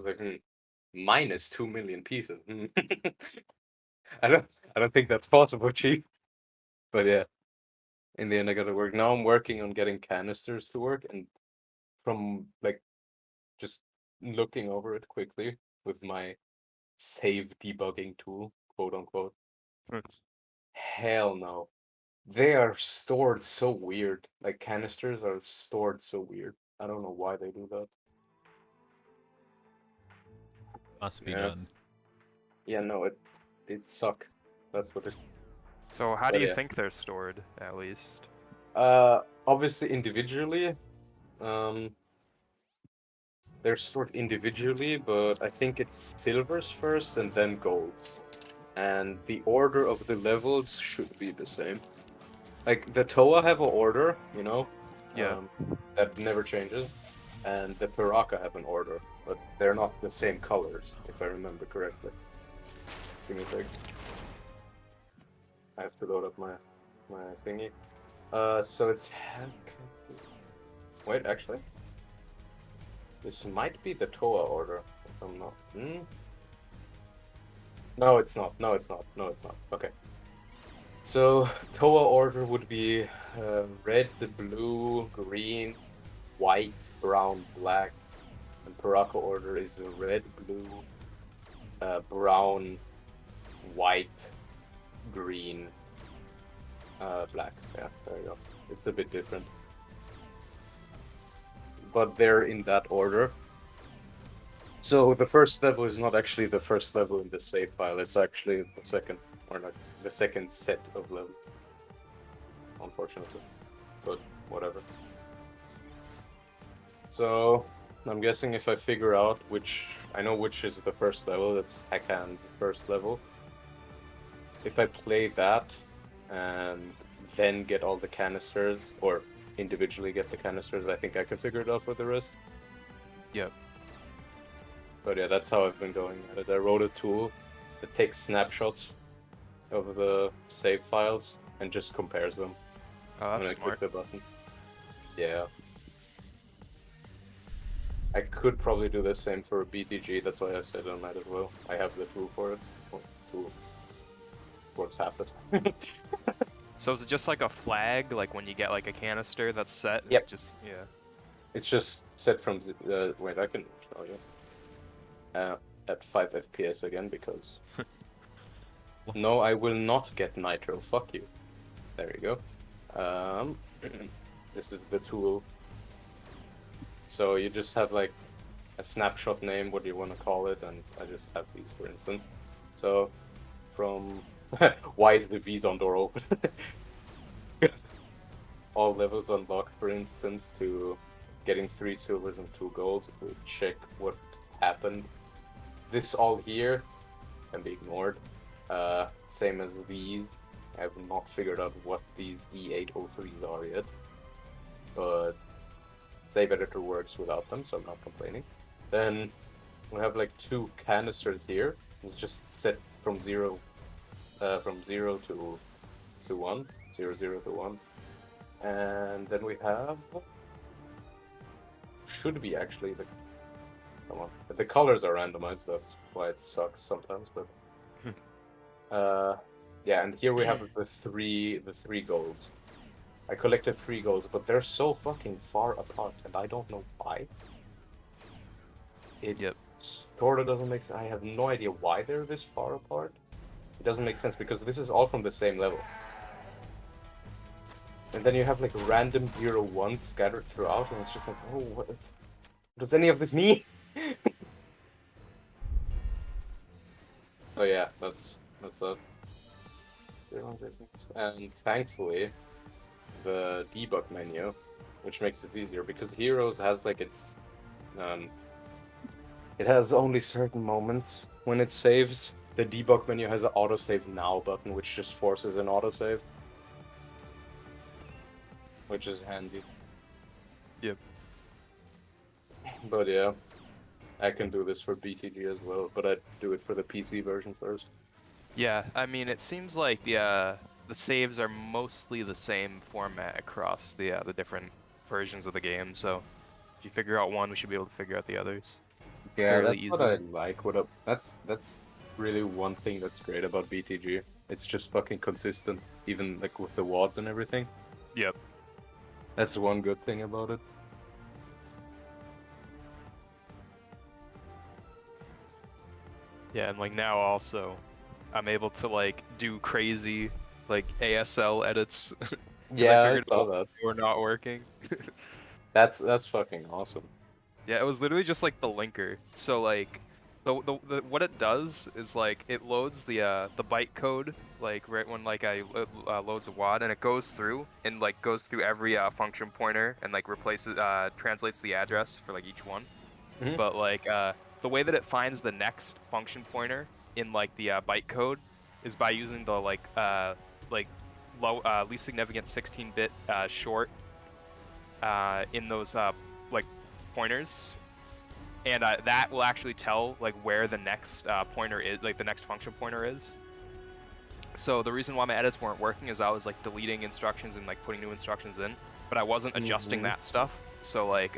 was like, minus 2 million pieces. I don't think that's possible, Chief. But yeah, in the end, I got to work. Now I'm working on getting canisters to work, and from like just looking over it quickly with my save debugging tool, quote unquote. Hell no. They are stored so weird. Like canisters are stored so weird. I don't know why they do that. Must be Yeah. done. Yeah, no, it suck. That's what it. So how do But you yeah. think they're stored, at least? Obviously individually. Um, they're stored individually, but I think it's silvers first and then golds. And the order of the levels should be the same. Like the Toa have an order, you know, Yeah. that never changes, and the Piraka have an order, but they're not the same colors, if I remember correctly. Just give me a sec. I have to load up my thingy. So it's wait, actually, this might be the Toa order. If I'm not. No, it's not. No, it's not. No, it's not. Okay. So Toa order would be red, blue, green, white, brown, black, and Piraka order is red, blue, brown, white, green, black. Yeah, there you go. It's a bit different, but they're in that order. So the first level is not actually the first level in the save file. It's actually the second, or not the second set of levels. Unfortunately, but whatever. So I'm guessing if I figure out I know which is the first level, that's Hakan's first level. If I play that and then get all the canisters, or individually get the canisters, I think I can figure it out for the rest. Yep. But yeah, that's how I've been going at it. I wrote a tool that takes snapshots of the save files and just compares them Oh, when I that's click smart. the button. Yeah. I could probably do the same for BTG, that's why I said I might as well. I have the tool for it. Well, tool works half the time. So is it just like a flag, like when you get like a canister that's set? It's Yep. just, yeah. It's just set from the wait, I can show you. At 5 FPS again because no, I will not get nitro. Fuck you. There you go. This is the tool. So you just have like a snapshot name, what do you want to call it, and I just have these for instance. So from why is the Vison door open? All levels unlocked, for instance, to getting 3 silvers and 2 golds. If we check what happened, this all here can be ignored. Same as these. I have not figured out what these E803s are yet, but save editor works without them, so I'm not complaining. Then we have like 2 canisters here. It's just set from 0 to 1, 0, 0 to 1. And then we have should be actually the come on. But the colors are randomized, that's why it sucks sometimes, but yeah, and here we have the three golds. I collected 3 golds, but they're so fucking far apart, and I don't know why. It Yep. sort of doesn't make sense. I have no idea why they're this far apart. It doesn't make sense because this is all from the same level. And then you have like random 0-1s scattered throughout, and it's just like, oh, what does any of this mean? Oh yeah, that's that. And thankfully, the debug menu, which makes it easier because Heroes has like it has only certain moments when it saves. The debug menu has an autosave now button, which just forces an autosave, which is handy. Yep. But yeah, I can do this for BTG as well, but I'd do it for the PC version first. Yeah, I mean, it seems like the saves are mostly the same format across the different versions of the game. So if you figure out one, we should be able to figure out the others. Yeah, fairly that's what I easily. like. That's really one thing that's great about BTG. It's just fucking consistent, even like with the wads and everything. Yep. That's one good thing about it. Yeah, and like now also, I'm able to like do crazy like ASL edits because I Yeah, I figured saw out that. they were not working. That's fucking awesome. Yeah, it was literally just like the linker. So like what it does is like it loads the byte code like right when like I loads a wad, and it goes through and like goes through every function pointer and like replaces translates the address for like each one. Hmm. But like the way that it finds the next function pointer in like the bytecode is by using the like low least significant 16-bit short in those like pointers, and that will actually tell like where the next pointer is, like the next function pointer is. So the reason why my edits weren't working is I was like deleting instructions and like putting new instructions in, but I wasn't adjusting Hmm. that stuff. So like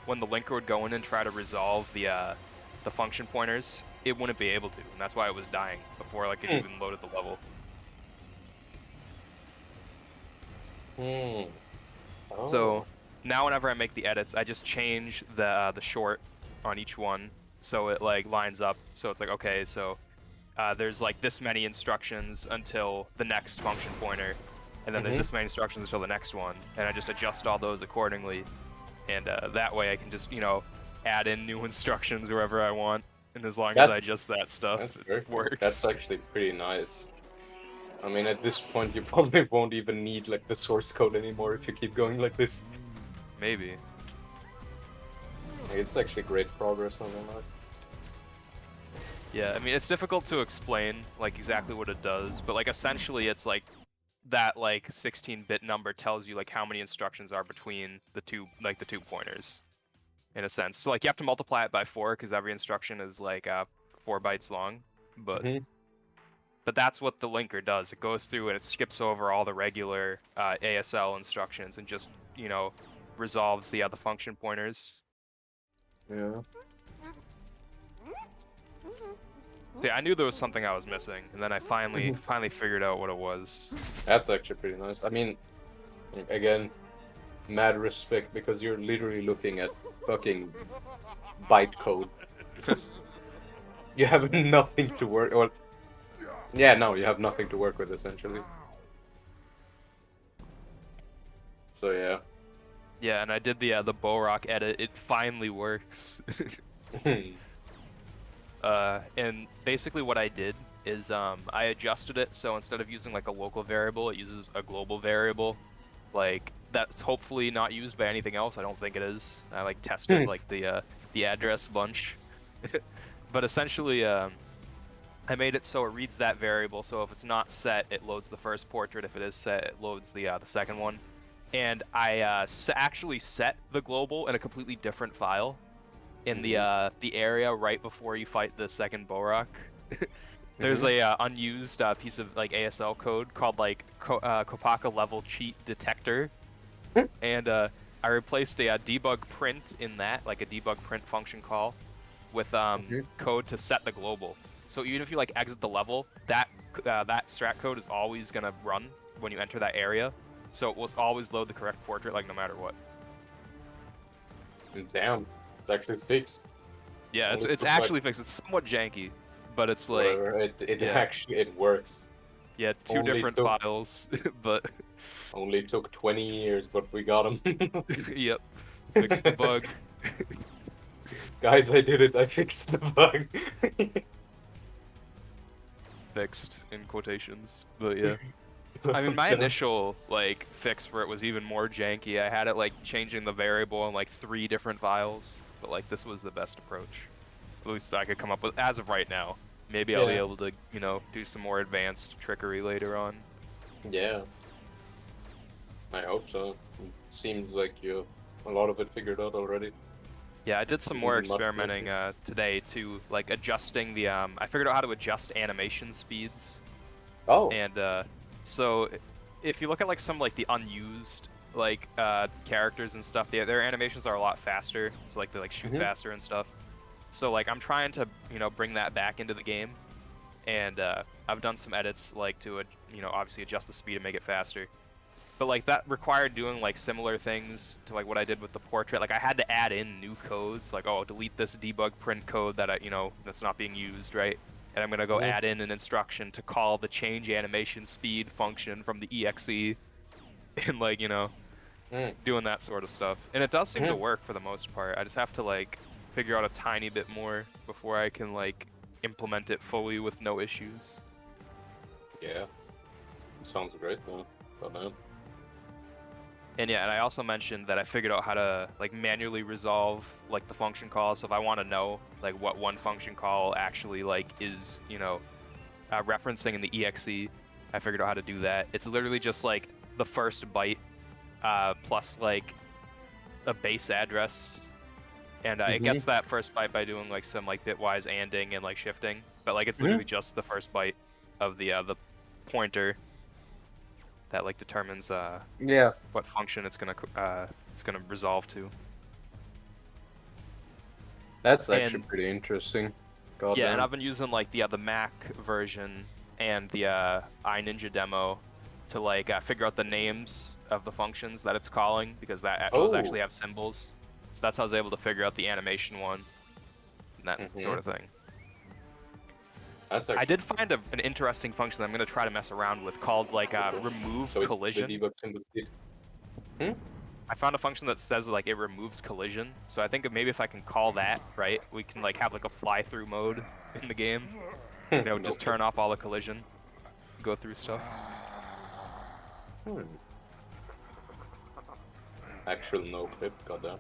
when the linker would go in and try to resolve the function pointers, it wouldn't be able to, and that's why it was dying before like it even loaded the level. Hmm. So Oh. now whenever I make the edits, I just change the short on each one so it like lines up. So it's like okay, so there's like this many instructions until the next function pointer, and then there's Hmm. this many instructions until the next one, and I just adjust all those accordingly, and that way I can just add in new instructions wherever I want, and as long as That's I adjust that stuff, that's it perfect. That's works. actually pretty nice. I mean, at this point, you probably won't even need like the source code anymore if you keep going like this. Maybe. Like, it's actually great progress on that. Yeah, I mean it's difficult to explain like exactly what it does, but like essentially it's like that like 16-bit number tells you like how many instructions are between the two pointers in a sense. So like you have to multiply it by 4 because every instruction is like 4 bytes long, but Hmm. that's what the linker does. It goes through and it skips over all the regular ASL instructions and just resolves the function pointers. Yeah. So yeah, I knew there was something I was missing, and then I finally figured out what it was. That's actually pretty nice. I mean, again, mad respect because you're literally looking at fucking bytecode. You have nothing to work. Well, yeah, no, you have nothing to work with essentially. So yeah. Yeah, and I did the Borok edit. It finally works. And basically what I did is I adjusted it so instead of using like a local variable, it uses a global variable. Like that's hopefully not used by anything else. I don't think it is. I like tested like the address bunch, but essentially I made it so it reads that variable. So if it's not set, it loads the first portrait. If it is set, it loads the second one. And I actually set the global in a completely different file in the area right before you fight the second Borok. There's Hmm. a unused piece of like ASL code called like Kopaka level cheat detector, and I replaced a debug print in that, like a debug print function call, with Hmm. code to set the global. So even if you like exit the level, that strat code is always gonna run when you enter that area. So it will always load the correct portrait, like no matter what. Damn, it's actually fixed. Yeah, Only it's took like actually fixed. It's somewhat janky, but it's like, whatever. It yeah, actually it works. yeah, two Only different took files, but only took 20 years, but we got him. yep, fixed the bug. Guys, I did it. I fixed the bug. Fixed in quotations, but yeah. I mean, Fuck my yeah. initial like fix for it was even more janky. I had it like changing the variable in like 3 different files, but like this was the best approach. At least I could come up with as of right now. Maybe I'll be Yeah. able to, do some more advanced trickery later on. Yeah. I hope so. It seems like you have a lot of it figured out already. Yeah, I did some more Even much experimenting faster. today too, like adjusting the I figured out how to adjust animation speeds. Oh. And so if you look at like some like the unused like characters and stuff, their animations are a lot faster. So like they like shoot Hmm. faster and stuff. So like I'm trying to, bring that back into the game, and I've done some edits like to, obviously adjust the speed and make it faster. But like that required doing like similar things to like what I did with the portrait. Like I had to add in new codes, like oh delete this debug print code that that's not being used, right? And I'm gonna go Mhm. add in an instruction to call the change animation speed function from the exe, and like Mm. doing that sort of stuff. And it does seem to Mhm. work for the most part. I just have to like figure out a tiny bit more before I can like implement it fully with no issues. Yeah, sounds great though. But man. And yeah, and I also mentioned that I figured out how to like manually resolve like the function call. So if I want to know like what one function call actually like is, referencing in the exe, I figured out how to do that. It's literally just like the first byte plus like a base address, and it Mhm. gets that first byte by doing like some like bitwise anding and like shifting. But like it's literally Mhm. just the first byte of the pointer that like determines Yeah, what function it's gonna resolve to. that's actually And pretty interesting. yeah, and Goddamn. I've been using like the Mac version and the iNinja demo to like figure out the names of the functions that it's calling, because those Oh. actually have symbols. So that's how I was able to figure out the animation one and that Mhm. sort of thing. That's I actually did find an interesting function that I'm gonna try to mess around with called like pretty cool. remove So the collision. debug symbol did. Hmm? I found a function that says like it removes collision. So I think maybe if I can call that, right, we can like have like a fly through mode in the game. No Just clip. turn off all the collision, go through stuff. Hmm. Actual no clip. Goddamn.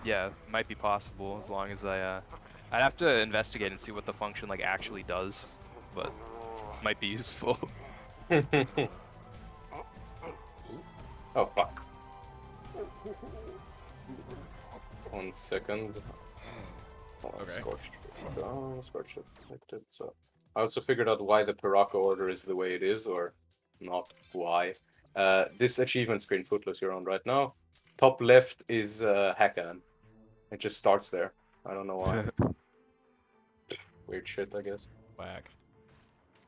Yeah, might be possible as long as I'd have to investigate and see what the function like actually does, but might be useful. Oh fuck. 1 second. Oh, I'm Okay. scorched. Oh, scorched afflicted. So I also figured out why the Paraka order is the way it is, or not why. This achievement screen, Footloose, you're on right now. Top left is Hakan. It just starts there. I don't know why. Weird shit, I guess. Whack.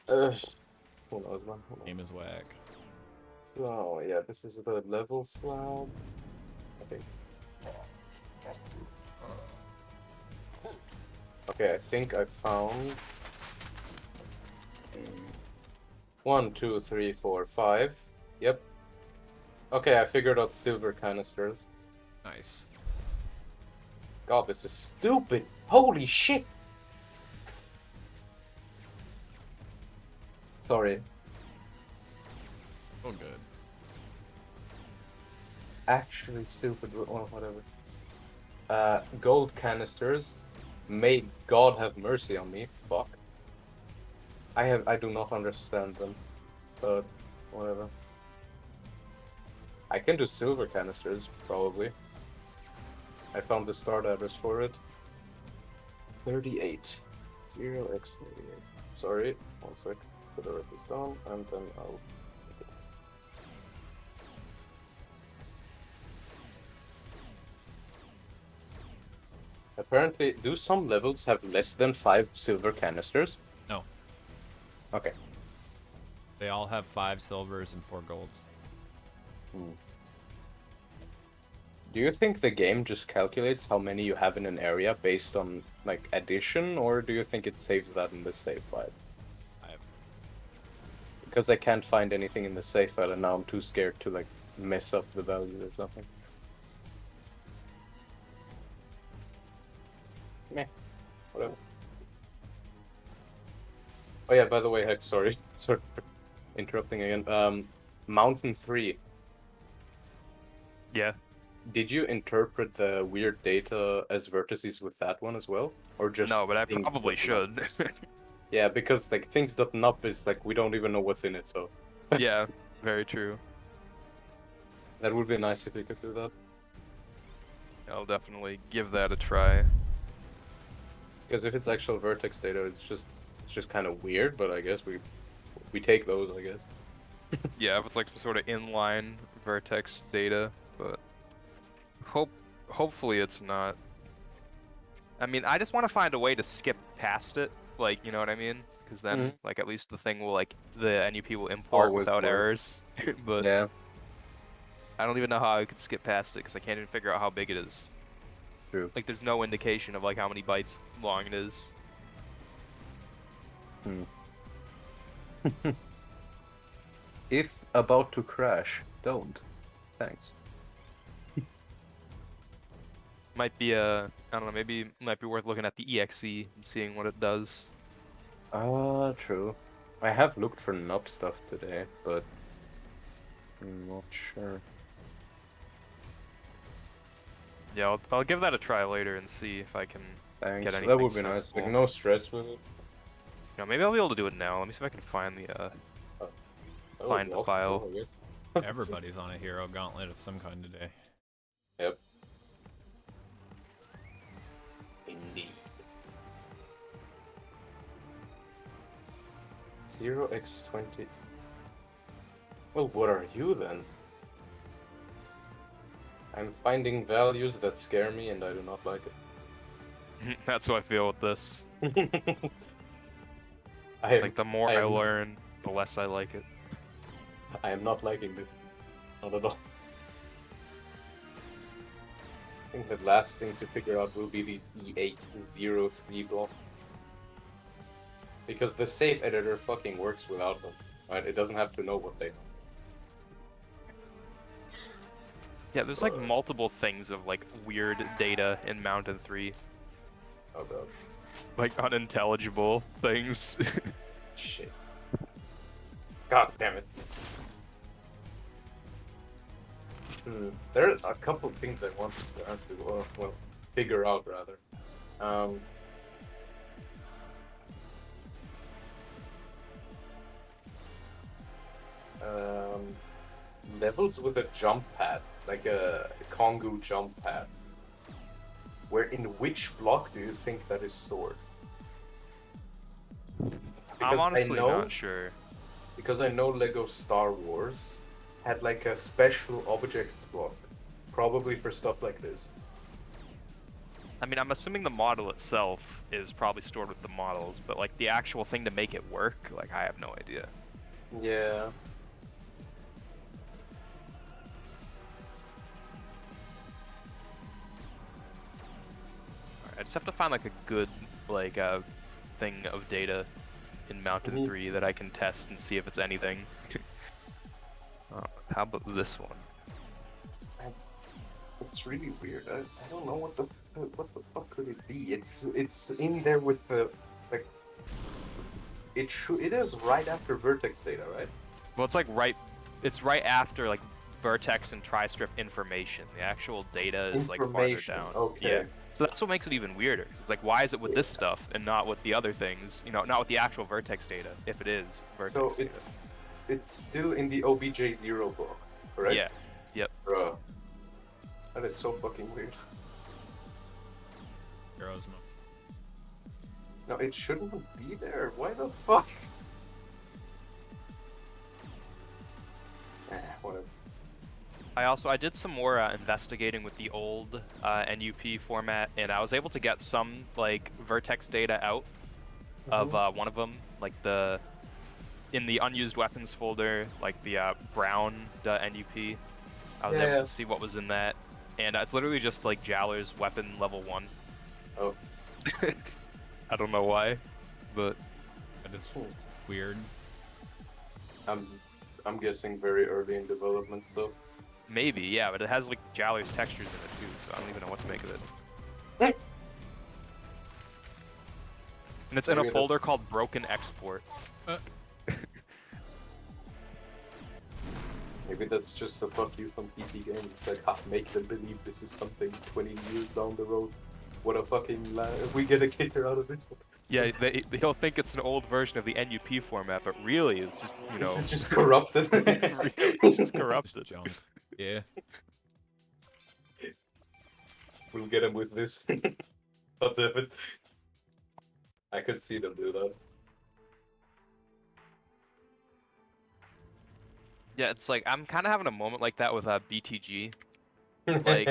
Uh, who knows, man? Who knows? Aim is whack. Oh, yeah, this is the level slab, I think. Okay, I think I found 1, 2, 3, 4, 5. Yep. Okay, I figured out silver canisters. Nice. God, this is stupid. Holy shit. Sorry. Oh, good. Actually stupid, well, whatever. Gold canisters. May God have mercy on me. Fuck. I do not understand them, but whatever. I can do silver canisters, probably. I found the start address for it. 38. 0x38. Sorry, 1 sec. Put this down, and then I'll... Apparently, do some levels have less than 5 silver canisters? No. Okay. They all have 5 silvers and 4 golds. Do you think the game just calculates how many you have in an area based on, like, addition, or do you think it saves that in the save file? Because I can't find anything in the save file, and now I'm too scared to, like, mess up the values or something. Meh. Whatever. Oh yeah, by the way, heck, sorry. Sorry for interrupting again. Mountain 3. Yeah. Did you interpret the weird data as vertices with that one as well? Or just No, but I things probably that nup? should. Yeah, because like things.nup is like we don't even know what's in it, so Yeah, very true. that would be nice if we could do that. I'll definitely give that a try. Because if it's actual vertex data, it's just kind of weird, but I guess we take those, I guess. Yeah, if it's like some sort of inline vertex data, but hopefully it's not. I mean, I just want to find a way to skip past it, like, you know what I mean? Because then, Mhm. like, at least the thing will, like, the NUP will import Always without work. errors. But Yeah, I don't even know how I could skip past it because I can't even figure out how big it is. true. Like, there's no indication of like how many bytes long it is. Hmm. If about to crash, don't. Thanks. Might be a, I don't know, maybe it might be worth looking at the exe and seeing what it does. Ah, true. I have looked for nub stuff today, but I'm not sure. Yeah, I'll give that a try later and see if I can get Thanks. That anything would be nice. Like, sensible. no stress with it. You know, maybe I'll be able to do it now. Let me see if I can find the Oh, that would find be the awesome, file. though, I guess. Everybody's on a hero gauntlet of some kind today. Yep. Indeed. 0x20. Well, what are you then? I'm finding values that scare me and I do not like That's how I feel with this. it. I am, Like, the more I I am, learn, the less I like it. I am not liking this. Not at all. I think the last thing to figure out will be these E803 blocks. Because the safe editor fucking works without them. Right? It doesn't have to know what they know. Yeah, there's like multiple things of like weird data in Mountain 3. Oh god. Like unintelligible things. Shit. God damn it. There are a couple of things I wanted to ask you, well, figure out rather. Um, um, Levels with a jump pad, like a Kongu jump pad. Where in which block do you think that is stored? I'm Because honestly not sure. Because I know Lego Star Wars had like a special objects block, probably for stuff like this. I mean, I'm assuming the model itself is probably stored with the models, but like the actual thing to make it work, like I have no idea. Yeah. Alright, I just have to find like a good like thing of data in Mountain Mhm. 3 that I can test and see if it's anything. How about this one? It's really weird. I don't know what the fuck could it be. It's in there with the like. It is right after vertex data, right? Well, it's right after like vertex and tri-strip information. The actual data is like farther Information. down. Okay. Yeah. So that's what makes it even weirder. 'Cause it's like, why is it with this stuff and not with the other things? You know, not with the actual vertex data, if it is vertex So data. it's still in the OBJ0 block, correct? Yeah. Yep. Bro, that is so fucking weird. Heroes mode. No, it shouldn't be there. Why the fuck? Whatever. I did some more investigating with the old NUP format, and I was able to get some like vertex data out of one of them, like in the unused weapons folder, like the brown NUP. I was able to see what was in that, and it's literally just like Jowler's weapon level 1. Oh. I don't know why, but That is weird. I'm guessing very early in development stuff. maybe, yeah, but it has like Jowler's textures in it too, so I don't even know what to make of it. And it's in a Maybe folder that's- called Broken Export. Maybe that's just the fuck you from PT Games. It's like, make them believe this is something 20 years down the road. What a fucking we get a kicker out of this one. Yeah, he'll think it's an old version of the NUP format, but really it's just, you know... It's just corrupted. really, it's just Just corrupted. junk. Yeah. We'll get him with this. God damn it. I could see them do that. Yeah, it's like, I'm kind of having a moment like that with BTG. Like,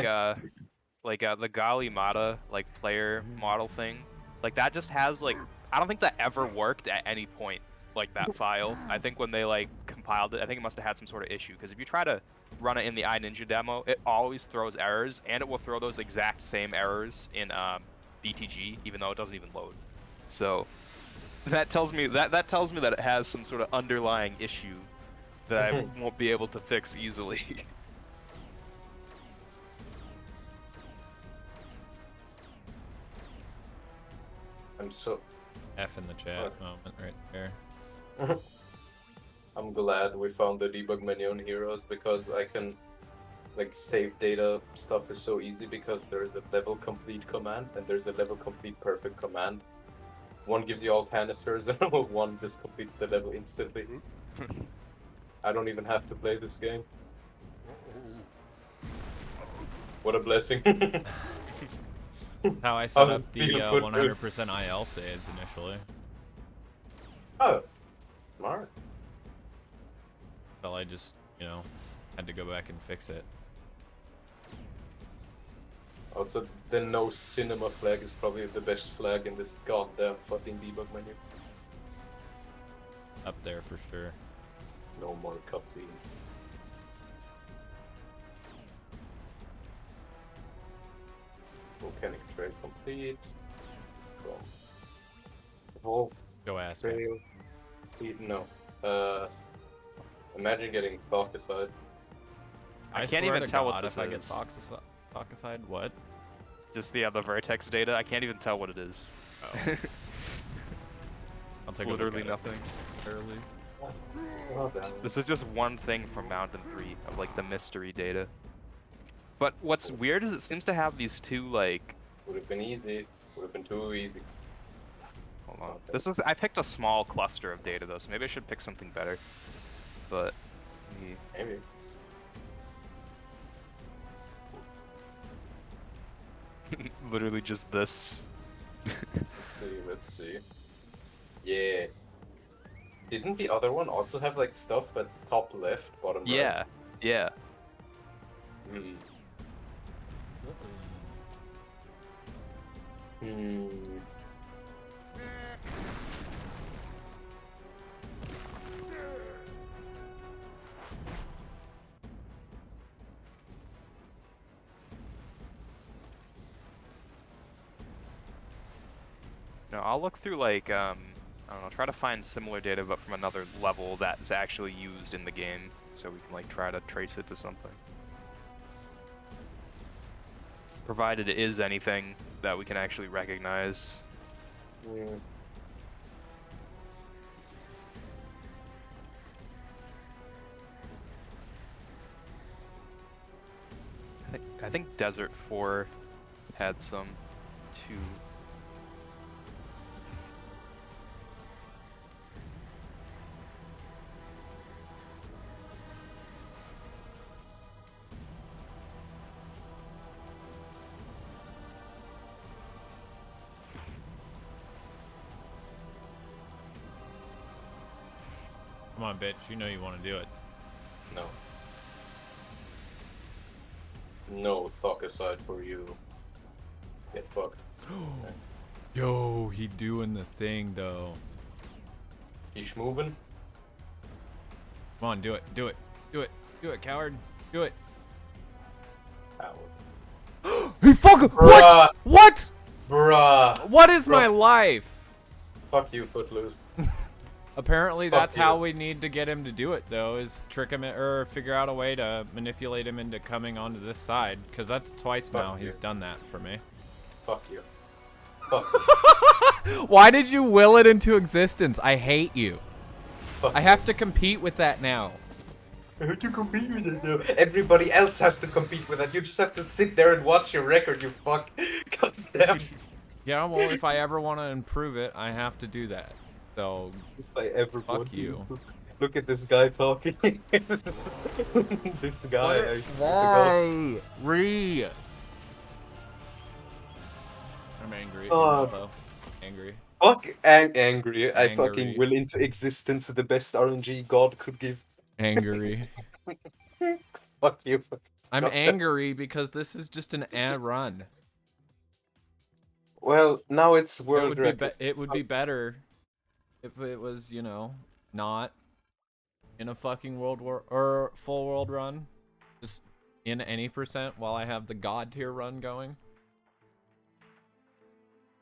like the Galimata like player model thing, like that just has like I don't think that ever worked at any point. Like that file, I think when they like compiled it, I think it must have had some sort of issue because if you try to run it in the iNinja demo, it always throws errors, and it will throw those exact same errors in BTG, even though it doesn't even load. So that tells me that tells me that it has some sort of underlying issue that I won't be able to fix easily. I'm so F in the chat moment right there. I'm glad we found the debug menu on Heroes because I can like save data stuff is so easy because there is a level complete command and there's a level complete perfect command. One gives you all canisters and one just completes the level instantly. I don't even have to play this game. What a blessing. How I set How's up it the feel, good 100% IL saves initially. Oh, smart. Well, I just, you know, had to go back and fix it. Also, the no cinema flag is probably the best flag in this goddamn fucking debug menu. Up there for sure. No more cutscene. Volcanic trail complete. Vault Go ask me. trail complete. No. Imagine getting Thok aside. I swear can't even to tell God, what if this I get is. Thok aside, what? Just the vertex data. I can't even tell what it is. Oh. I'll It's take literally a look at nothing. Early. Oh, damn. This is just one thing from Mountain 3 of like the mystery data. But what's weird is it seems to have these two like. Would have been easy. Would have been too easy. Hold on. This is. I picked a small cluster of data though, so maybe I should pick something better. But. Maybe. Literally just this. Let's see. Yeah. Didn't the other one also have like stuff at top left, bottom right? Yeah. Yeah. Hmm. Hmm. No, I'll look through like I don't know, try to find similar data but from another level that's actually used in the game, so we can like try to trace it to something. Provided it is anything that we can actually recognize. Yeah. I think Desert 4 had some too. Come on, bitch. You know you want to do it. No. No Thok aside for you. Get fucked. Yo, he doing the thing though. He's moving. Come on, do it. Do it. Do it. Do it, coward. Do it. Ow. He fucking Bruh. what? What? Bruh. What is my life? Fuck you, Footloose. Apparently Fuck that's you. how we need to get him to do it though, is trick him or figure out a way to manipulate him into coming onto this side, because that's twice Fuck now you. he's done that for me. Fuck you. Fuck you. Why did you will it into existence? I hate you. Fuck I have to compete with that now. I have to compete with it now. Everybody else has to compete with it. You just have to sit there and watch your record, you fuck. God damn. Yeah, well, if I ever want to improve it, I have to do that. So, If I ever fuck want to. you. Look at this guy talking. This guy. I swear to God. Why? I'm angry. Oh. Nullpo. Angry. Fuck angry. I Angry. fucking will into existence the best RNG God could give. Angry. Fuck you. Fuck. I'm angry because this is just an ad run. Well, now it's It world would be, record. it would be better if it was, you know, not in a fucking world war or full world run, just in any percent while I have the god tier run going.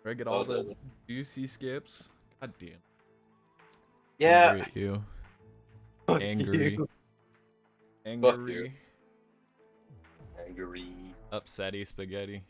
Where I get all the juicy skips. God damn. Yeah. Angry at you. Fuck Angry. you. Angry. Angry. Upsetty spaghetti.